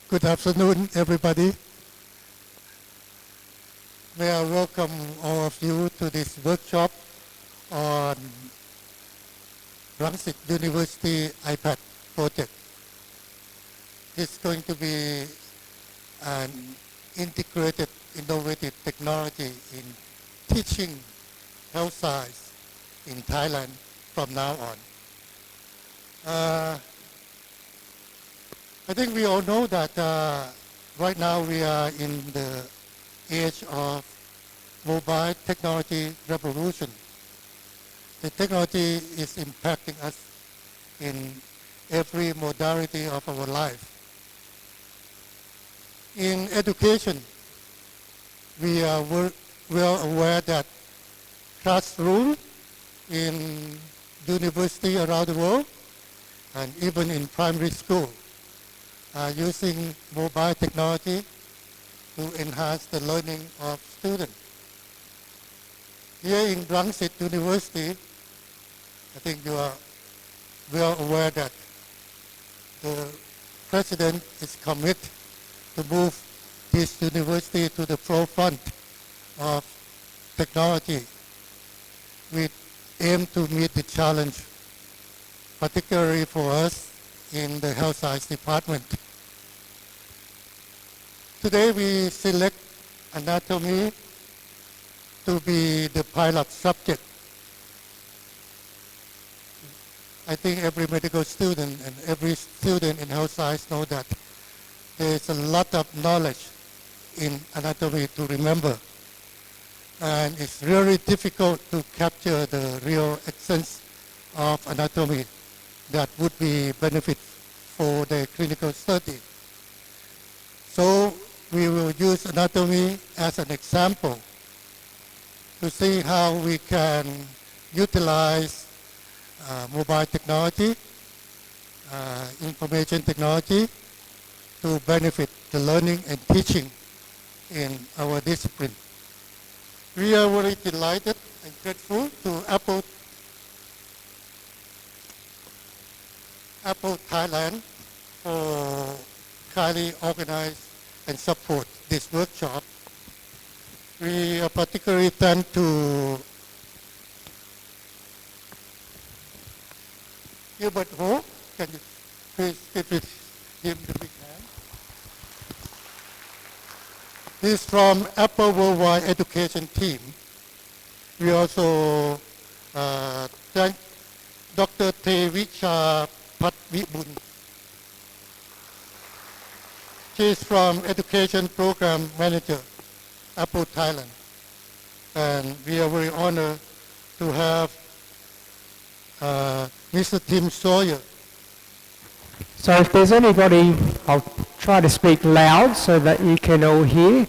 Good afternoon, everybody. May I welcome all of you to this workshop on Rangsit University iPad project. It's going to be an integrated, innovative technology in teaching health science in Thailand from now on. I think we all know that right now we are in the age of mobile technology revolution. The technology is impacting us in every modality of our life. In education, we are well aware that classroom in university around the world and even in primary school are using mobile technology to enhance the learning of students. Here in Rangsit University, I think you are well aware that the president is committed to move this university to the forefront of technology. We aim to meet the challenge, particularly for us in the health science department. Today we select anatomy to be the pilot subject. I think every medical student and every student in health science know that there is a lot of knowledge in anatomy to remember. And it's really difficult to capture the real essence of anatomy that would be benefit for the clinical study. So we will use anatomy as an example to see how we can utilize mobile technology, information technology to benefit the learning and teaching in our discipline. We are very delighted and grateful to Apple Thailand for kindly organize and support this workshop. We are particularly thankful to Gilbert Ho. Can you please give him the big hand? He's from Apple Worldwide Education Team. We also thank Dr. Tevicha Patwibun. She is from Education Program Manager, Apple Thailand. And we are very honored to have Mr. Tim Sawyer. So if there's anybody, I'll try to speak loud so that you can all hear,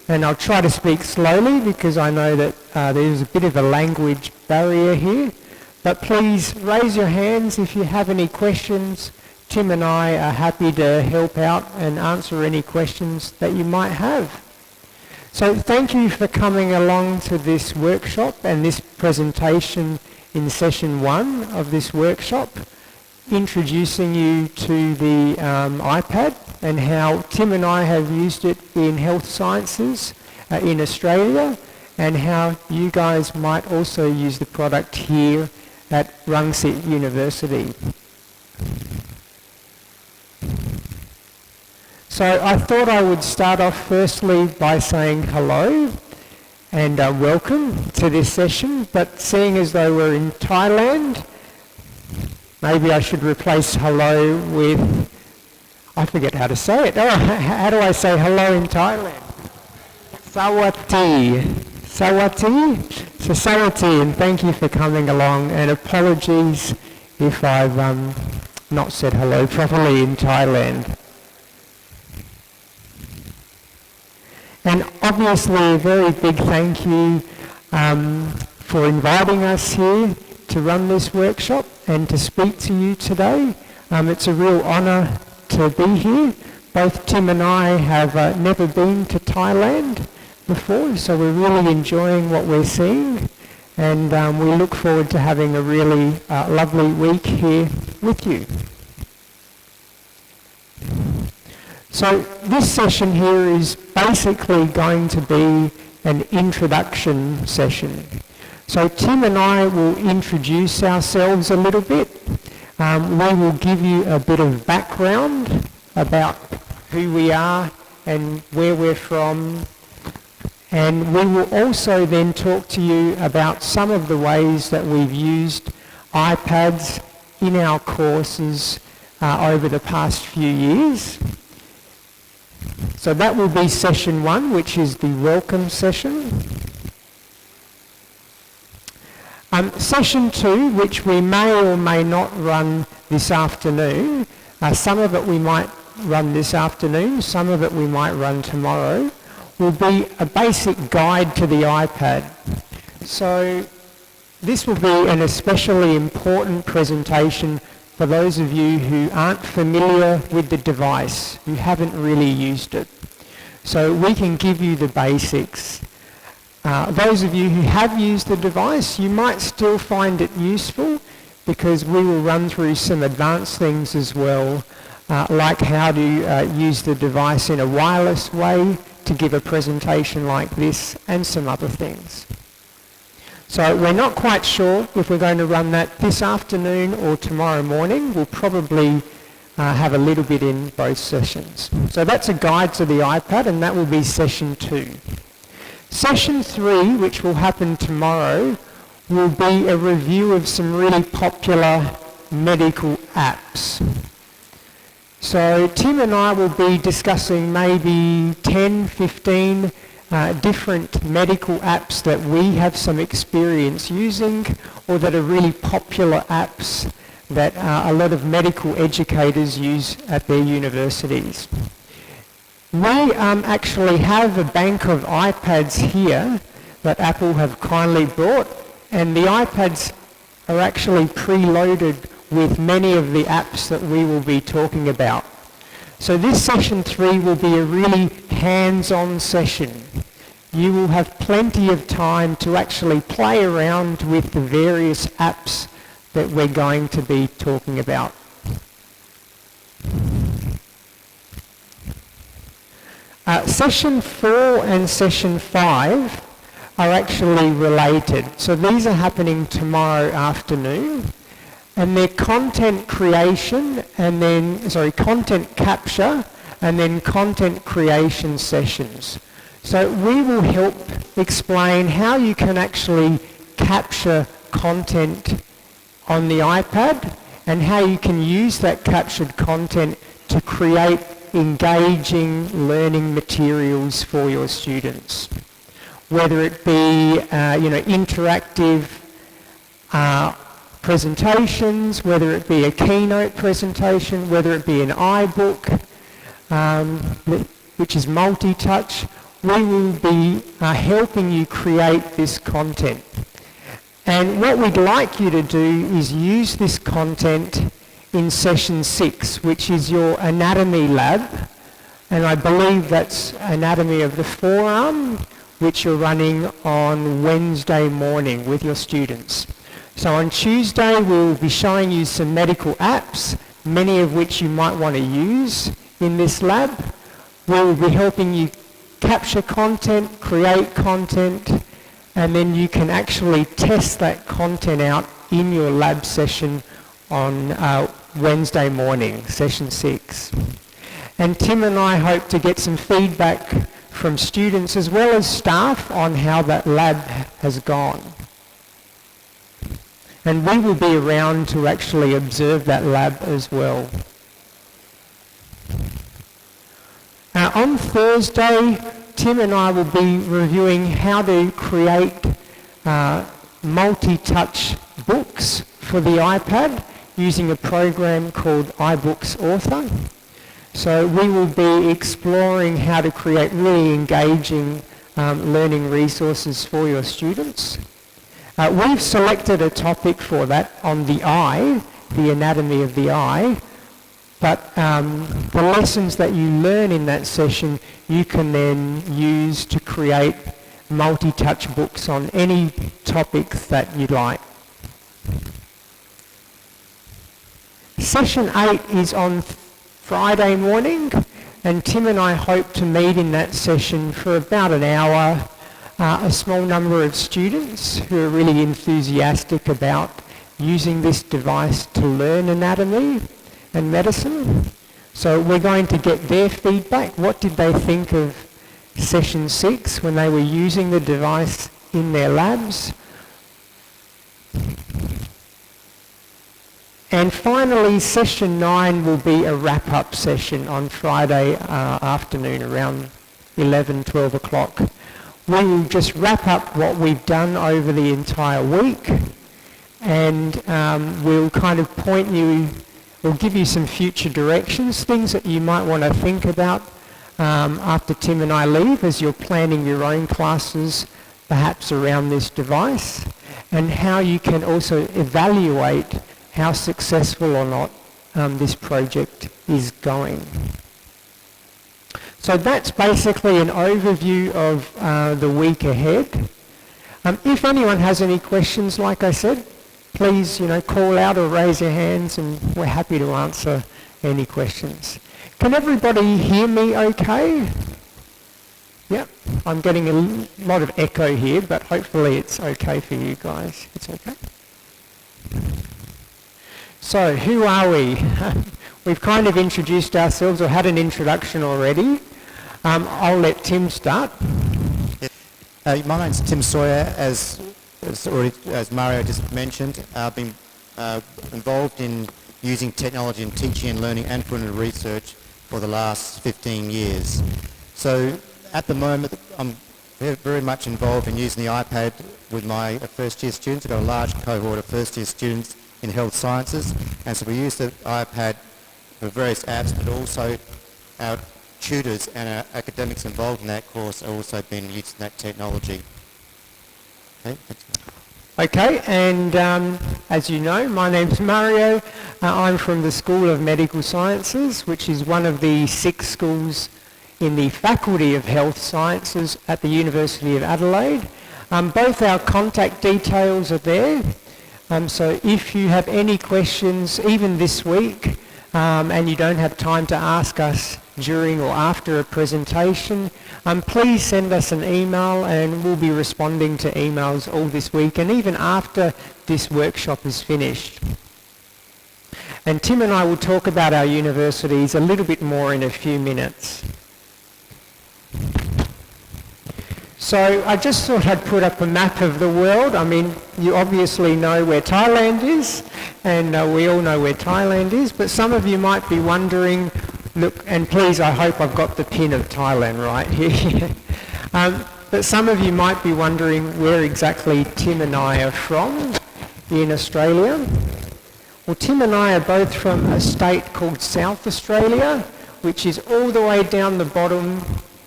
and I'll try to speak slowly because I know that there's a bit of a language barrier here. But please raise your hands if you have any questions. Tim and I are happy to help out and answer any questions that you might have. So thank you for coming along to this workshop and this presentation in session 1 of this workshop, introducing you to the iPad and how Tim and I have used it in health sciences in Australia, and how you guys might also use the product here at Rangsit University. So I thought I would start off firstly by saying hello and welcome to this session, but seeing as though we're in Thailand, maybe I should replace hello with, I forget how to say it. Oh, how do I say hello in Thailand? Sawati. Sawati? So Sawati, and thank you for coming along, and apologies if I've not said hello properly in Thailand. And obviously a very big thank you for inviting us here to run this workshop and to speak to you today. It's a real honour to be here. Both Tim and I have never been to Thailand before, so we're really enjoying what we're seeing, and we look forward to having a really lovely week here with you. So this session here is basically going to be an introduction session. So Tim and I will introduce ourselves a little bit. We will give you a bit of background about who we are and where we're from. And we will also then talk to you about some of the ways that we've used iPads in our courses over the past few years. So that will be session 1, which is the welcome session. Session 2, which we may or may not run this afternoon. Some of it we might run this afternoon, some of it we might run tomorrow, will be a basic guide to the iPad. So this will be an especially important presentation for those of you who aren't familiar with the device, who haven't really used it. So we can give you the basics. Those of you who have used the device, you might still find it useful because we will run through some advanced things as well, like how to use the device in a wireless way to give a presentation like this and some other things. So we're not quite sure if we're going to run that this afternoon or tomorrow morning. We'll probably have a little bit in both sessions. So that's a guide to the iPad, and that will be session 2. Session 3, which will happen tomorrow, will be a review of some really popular medical apps. So Tim and I will be discussing maybe 10, 15 different medical apps that we have some experience using, or that are really popular apps that a lot of medical educators use at their universities. We actually have a bank of iPads here that Apple have kindly brought, and the iPads are actually preloaded with many of the apps that we will be talking about. So this session 3 will be a really hands-on session. You will have plenty of time to actually play around with the various apps that we're going to be talking about. Session 4 and session 5 are actually related. So these are happening tomorrow afternoon, and they're content creation and then, content capture and then content creation sessions. So we will help explain how you can actually capture content on the iPad and how you can use that captured content to create engaging learning materials for your students. Whether it be interactive presentations, whether it be a keynote presentation, whether it be an iBook, which is multi-touch, we will be helping you create this content. And what we'd like you to do is use this content in session 6, which is your anatomy lab, and I believe that's anatomy of the forearm, which you're running on Wednesday morning with your students. So on Tuesday we'll be showing you some medical apps, many of which you might want to use in this lab. We'll be helping you capture content, create content, and then you can actually test that content out in your lab session on Wednesday morning, session 6. And Tim and I hope to get some feedback from students as well as staff on how that lab has gone. And we will be around to actually observe that lab as well. On Thursday, Tim and I will be reviewing how to create multi-touch books for the iPad using a program called iBooks Author. So we will be exploring how to create really engaging learning resources for your students. We've selected a topic for that on the eye, the anatomy of the eye, but the lessons that you learn in that session you can then use to create multi-touch books on any topics that you'd like. Session 8 is on Friday morning, And Tim and I hope to meet in that session for about an hour, a small number of students who are really enthusiastic about using this device to learn anatomy and medicine. So we're going to get their feedback. What did they think of session 6 when they were using the device in their labs? And finally, session 9 will be a wrap-up session on Friday afternoon around 11, 12 o'clock. We will just wrap up what we've done over the entire week, and we'll kind of we'll give you some future directions, things that you might want to think about after Tim and I leave as you're planning your own classes, perhaps around this device, and how you can also evaluate how successful or not this project is going. So that's basically an overview of the week ahead. If anyone has any questions, like I said, please call out or raise your hands, and we're happy to answer any questions. Can everybody hear me okay? Yep, I'm getting a lot of echo here, but hopefully it's okay for you guys. It's okay? So, who are we? We've kind of introduced ourselves, or had an introduction already. I'll let Tim start. My name's Tim Sawyer. As Mario just mentioned, I've been involved in using technology in teaching and learning and for research for the last 15 years. So at the moment, I'm very much involved in using the iPad with my first year students. I've got a large cohort of first year students in health sciences, and so we use the iPad for various apps, but also our tutors and our academics involved in that course have also been using that technology. Okay, thanks. Okay, and as you know, my name's Mario. I'm from the School of Medical Sciences, which is one of the 6 schools in the Faculty of Health Sciences at the University of Adelaide. Both our contact details are there. So if you have any questions, even this week, and you don't have time to ask us during or after a presentation, please send us an email, and we'll be responding to emails all this week and even after this workshop is finished. And Tim and I will talk about our universities a little bit more in a few minutes. So I just thought I'd put up a map of the world. I mean, you obviously know where Thailand is, and we all know where Thailand is, but some of you might be wondering, look, and please, I hope I've got the pin of Thailand right here. But some of you might be wondering where exactly Tim and I are from in Australia. Well, Tim and I are both from a state called South Australia, which is all the way down the bottom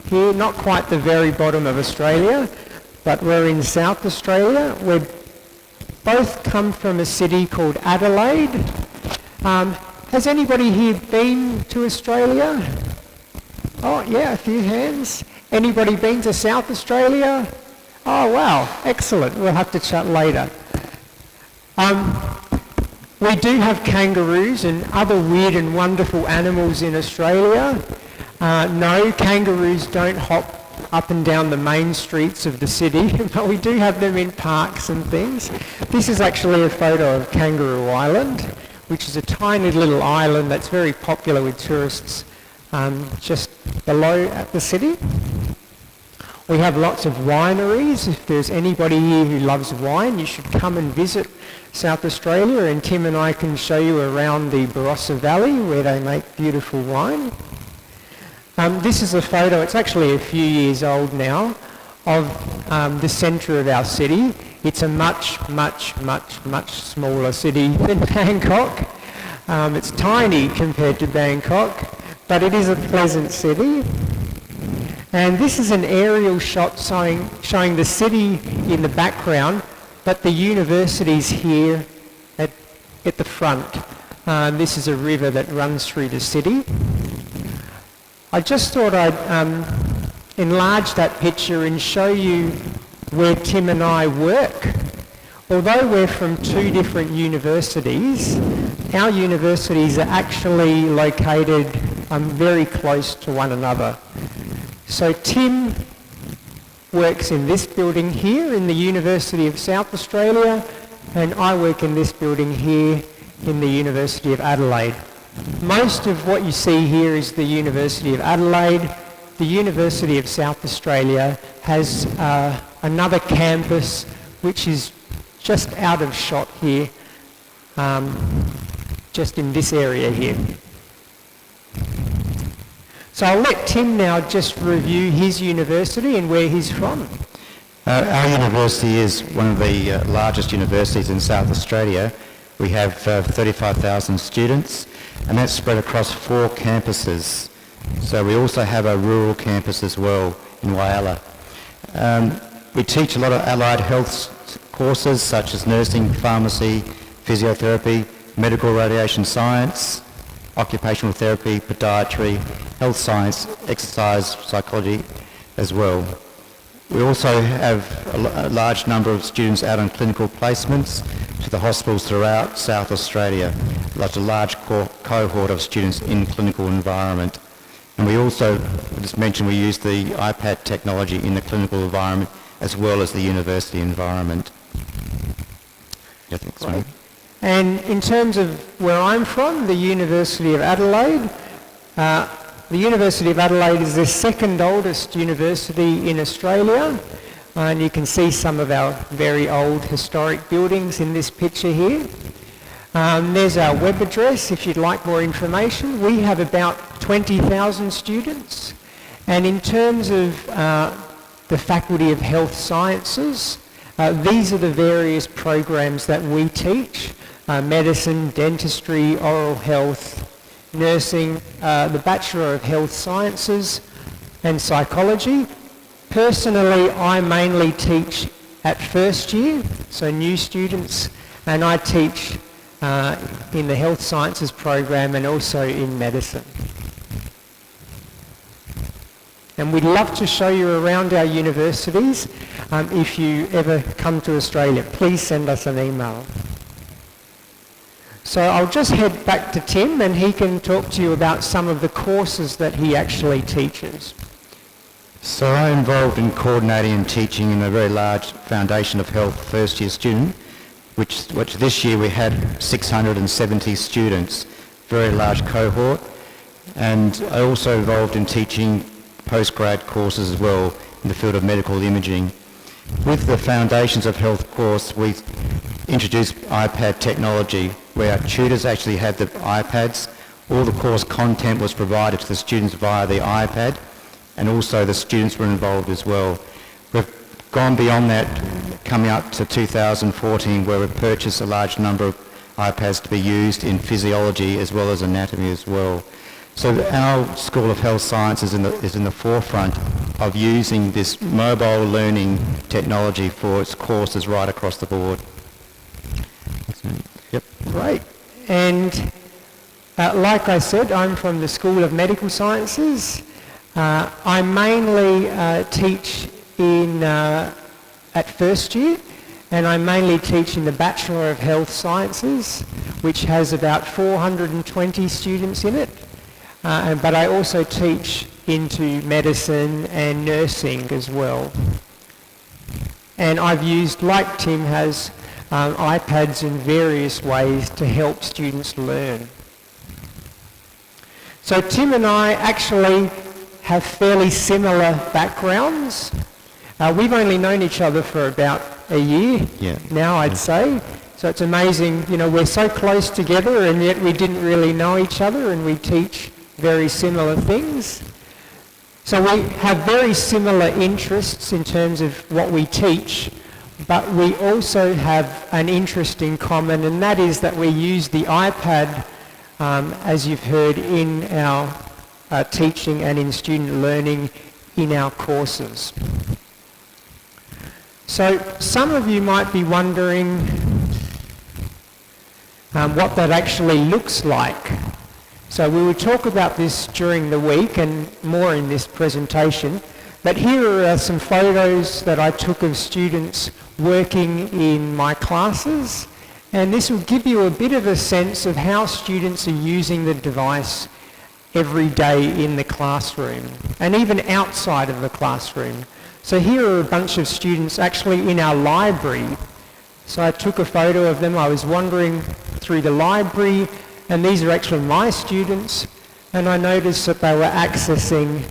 here, not quite the very bottom of Australia, but we're in South Australia. We both come from a city called Adelaide. Has anybody here been to Australia? Oh yeah, a few hands. Anybody been to South Australia? Oh wow, excellent. We'll have to chat later. We do have kangaroos and other weird and wonderful animals in Australia. No, kangaroos don't hop up and down the main streets of the city, but we do have them in parks and things. This is actually a photo of Kangaroo Island, which is a tiny little island that's very popular with tourists just below at the city. We have lots of wineries. If there's anybody here who loves wine, you should come and visit South Australia, and Tim and I can show you around the Barossa Valley where they make beautiful wine. This is a photo, it's actually a few years old now, of the centre of our city. It's a much smaller city than Bangkok. It's tiny compared to Bangkok, but it is a pleasant city. And this is an aerial shot showing the city in the background, but the university's here at the front. This is a river that runs through the city. I just thought I'd enlarge that picture and show you where Tim and I work. Although we're from 2 different universities, our universities are actually located very close to one another. So Tim works in this building here in the University of South Australia, and I work in this building here in the University of Adelaide. Most of what you see here is the University of Adelaide. The University of South Australia has another campus which is just out of shot here, just in this area here. So I'll let Tim now just review his university and where he's from. Our university is one of the largest universities in South Australia. We have 35,000 students, and that's spread across 4 campuses. So we also have a rural campus as well in Whyalla. We teach a lot of allied health courses such as nursing, pharmacy, physiotherapy, medical radiation science, occupational therapy, podiatry, health science, exercise, psychology as well. We also have a large number of students out on clinical placements to the hospitals throughout South Australia. That's a large cohort of students in clinical environment. And we also, just mentioned, we use the iPad technology in the clinical environment as well as the university environment. Yeah, thanks, right. And in terms of where I'm from, the University of Adelaide, the University of Adelaide is the second oldest university in Australia, and you can see some of our very old historic buildings in this picture here. There's our web address if you'd like more information. We have about 20,000 students, and in terms of the Faculty of Health Sciences, these are the various programs that we teach: medicine, dentistry, oral health, nursing, the Bachelor of Health Sciences and Psychology. Personally, I mainly teach at first year, so new students, and I teach in the Health Sciences program and also in medicine. And we'd love to show you around our universities. If you ever come to Australia, please send us an email. So I'll just head back to Tim and he can talk to you about some of the courses that he actually teaches. So I'm involved in coordinating and teaching in a very large Foundation of Health first year student, which this year we had 670 students, very large cohort. And I also involved in teaching postgrad courses as well in the field of medical imaging. With the Foundations of Health course, we introduced iPad technology where our tutors actually had the iPads. All the course content was provided to the students via the iPad, and also the students were involved as well. We've gone beyond that, coming up to 2014, where we've purchased a large number of iPads to be used in physiology as well as anatomy as well. So our School of Health Science is in the forefront of using this mobile learning technology for its courses right across the board. Yep. Great. And like I said, I'm from the School of Medical Sciences. I mainly teach at first year, and I mainly teach in the Bachelor of Health Sciences, which has about 420 students in it. But I also teach into medicine and nursing as well. And I've used, like Tim has, iPads in various ways to help students learn. So Tim and I actually have fairly similar backgrounds. We've only known each other for about a year now, I'd say. So it's amazing, we're so close together and yet we didn't really know each other, and we teach very similar things. So we have very similar interests in terms of what we teach, but we also have an interest in common, and that is that we use the iPad, as you've heard, in our teaching and in student learning in our courses. So some of you might be wondering what that actually looks like. So we will talk about this during the week and more in this presentation. But here are some photos that I took of students working in my classes, and this will give you a bit of a sense of how students are using the device every day in the classroom and even outside of the classroom. So here are a bunch of students actually in our library. So I took a photo of them. I was wandering through the library, and these are actually my students, and I noticed that they were accessing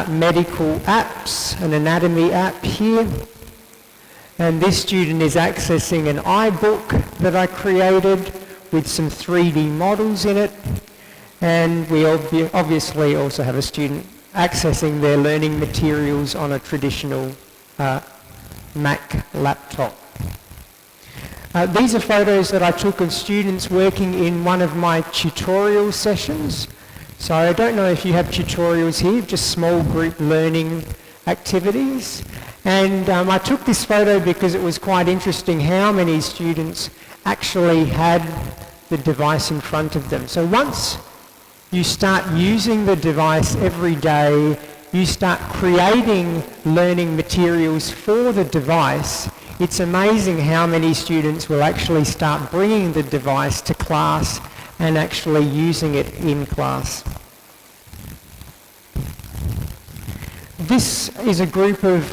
medical apps, an anatomy app here. And this student is accessing an iBook that I created with some 3D models in it. And we obviously also have a student accessing their learning materials on a traditional Mac laptop. These are photos that I took of students working in one of my tutorial sessions. So I don't know if you have tutorials here, just small group learning activities. And I took this photo because it was quite interesting how many students actually had the device in front of them. So once you start using the device every day, you start creating learning materials for the device, it's amazing how many students will actually start bringing the device to class and actually using it in class. This is a group of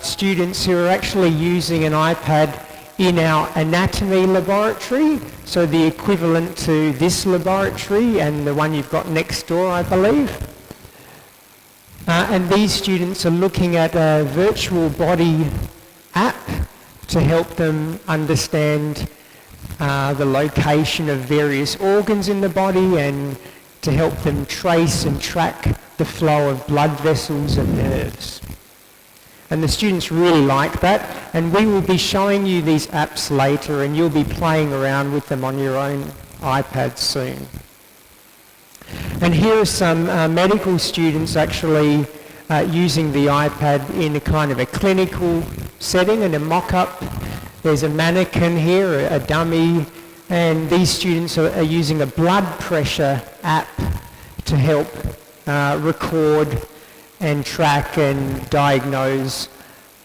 students who are actually using an iPad in our anatomy laboratory, so the equivalent to this laboratory and the one you've got next door, I believe. And these students are looking at a virtual body app to help them understand the location of various organs in the body and to help them trace and track the flow of blood vessels and nerves. And the students really like that, and we will be showing you these apps later and you'll be playing around with them on your own iPad soon. And here are some medical students actually using the iPad in a kind of a clinical setting and a mock-up. There's a mannequin here, a dummy, and these students are using a blood pressure app to help record and track and diagnose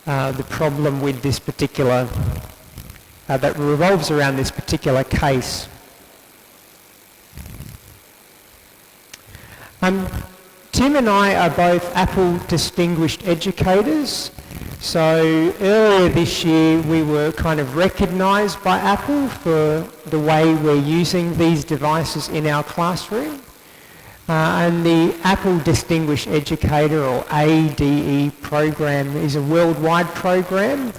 the problem with this particular, that revolves around this particular case. Tim and I are both Apple Distinguished Educators. So earlier this year we were kind of recognised by Apple for the way we're using these devices in our classroom. And the Apple Distinguished Educator, or ADE program, is a worldwide program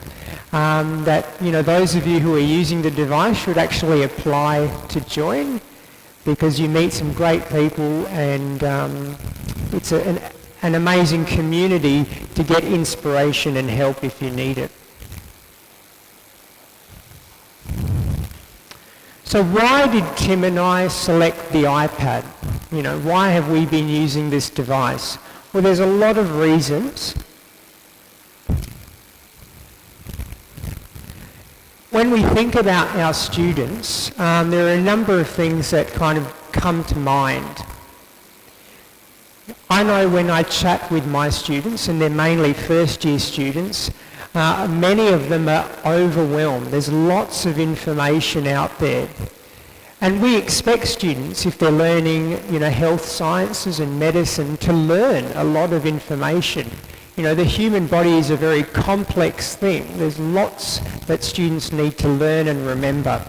that, you know, those of you who are using the device should actually apply to join, because you meet some great people and it's an amazing community to get inspiration and help if you need it. So why did Tim and I select the iPad? You know, why have we been using this device? Well, there's a lot of reasons. When we think about our students, there are a number of things that kind of come to mind. I know when I chat with my students, and they're mainly first-year students, many of them are overwhelmed. There's lots of information out there. And we expect students, if they're learning, you know, health sciences and medicine, to learn a lot of information. You know, the human body is a very complex thing. There's lots that students need to learn and remember.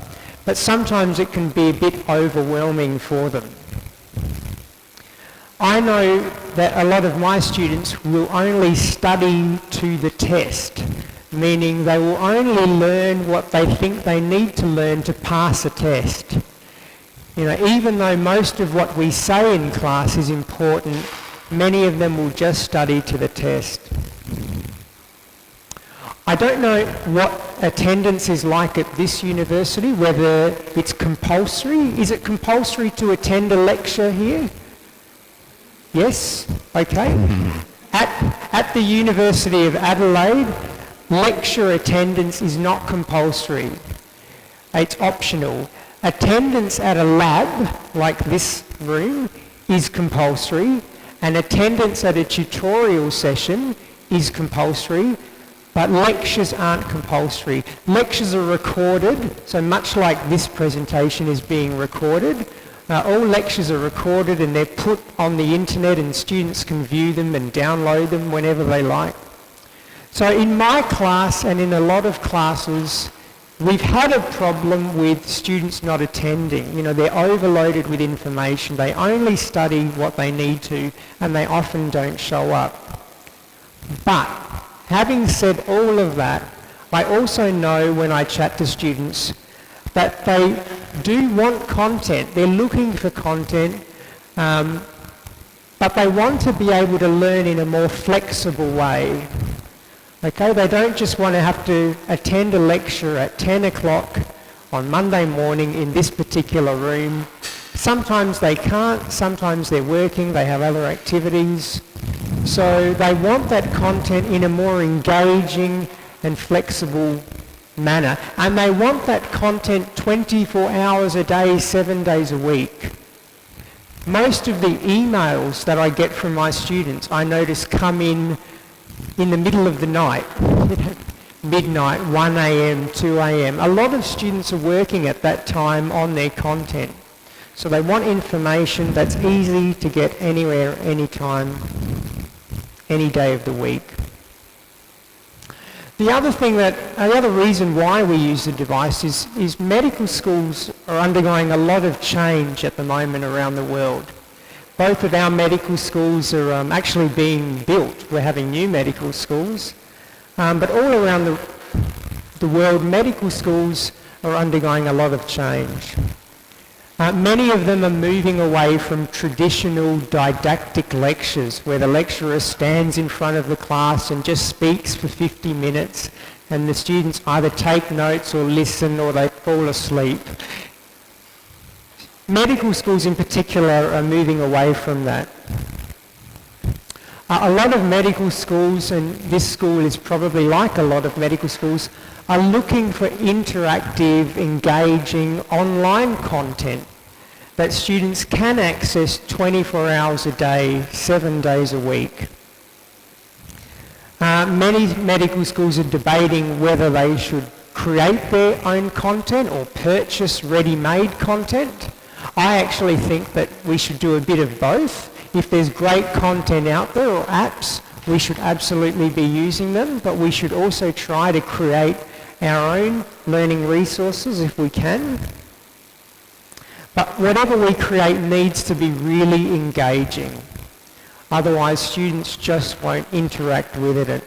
But sometimes it can be a bit overwhelming for them. I know that a lot of my students will only study to the test, meaning they will only learn what they think they need to learn to pass a test. You know, even though most of what we say in class is important, many of them will just study to the test. I don't know what attendance is like at this university, whether it's compulsory. Is it compulsory to attend a lecture here? Yes? Okay. At the University of Adelaide, lecture attendance is not compulsory. It's optional. Attendance at a lab, like this room, is compulsory, and attendance at a tutorial session is compulsory, but lectures aren't compulsory. Lectures are recorded, so much like this presentation is being recorded, All lectures are recorded and they're put on the internet and students can view them and download them whenever they like. So in my class and in a lot of classes, we've had a problem with students not attending. You know, they're overloaded with information. They only study what they need to and they often don't show up. But having said all of that, I also know when I chat to students that they do want content. They're looking for content, but they want to be able to learn in a more flexible way. Okay, they don't just want to have to attend a lecture at 10 o'clock on Monday morning in this particular room. Sometimes they can't, sometimes they're working, they have other activities. So they want that content in a more engaging and flexible manner. And they want that content 24 hours a day, 7 days a week. Most of the emails that I get from my students, I notice come in the middle of the night, midnight, 1 a.m., 2 a.m. A lot of students are working at that time on their content. So they want information that's easy to get anywhere, anytime, any day of the week. The other reason why we use the device is medical schools are undergoing a lot of change at the moment around the world. Both of our medical schools are actually being built. We're having new medical schools. But all around the world, medical schools are undergoing a lot of change. Many of them are moving away from traditional didactic lectures where the lecturer stands in front of the class and just speaks for 50 minutes and the students either take notes or listen or they fall asleep. Medical schools in particular are moving away from that. A lot of medical schools, and this school is probably like a lot of medical schools, are looking for interactive, engaging online content that students can access 24 hours a day, 7 days a week. Many medical schools are debating whether they should create their own content or purchase ready-made content. I actually think that we should do a bit of both. If there's great content out there or apps, we should absolutely be using them, but we should also try to create our own learning resources if we can. But whatever we create needs to be really engaging. Otherwise, students just won't interact with it.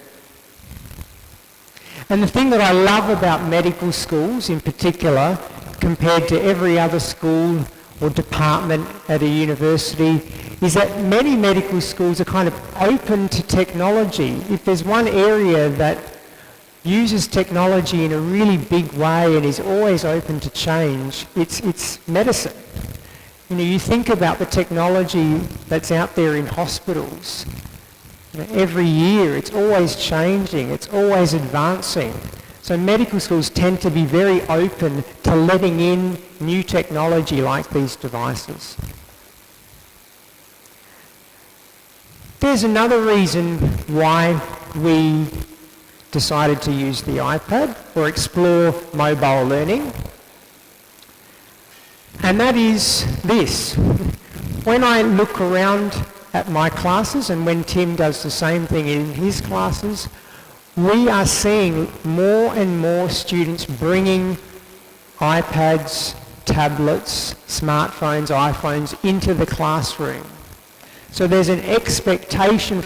And the thing that I love about medical schools in particular, compared to every other school or department at a university, is that many medical schools are kind of open to technology. If there's one area that uses technology in a really big way and is always open to change, it's medicine. You know, you think about the technology that's out there in hospitals. You know, every year it's always changing, it's always advancing. So medical schools tend to be very open to letting in new technology like these devices. There's another reason why we decided to use the iPad or explore mobile learning, and that is this. When I look around at my classes and when Tim does the same thing in his classes, we are seeing more and more students bringing iPads, tablets, smartphones, iPhones into the classroom. So there's an expectation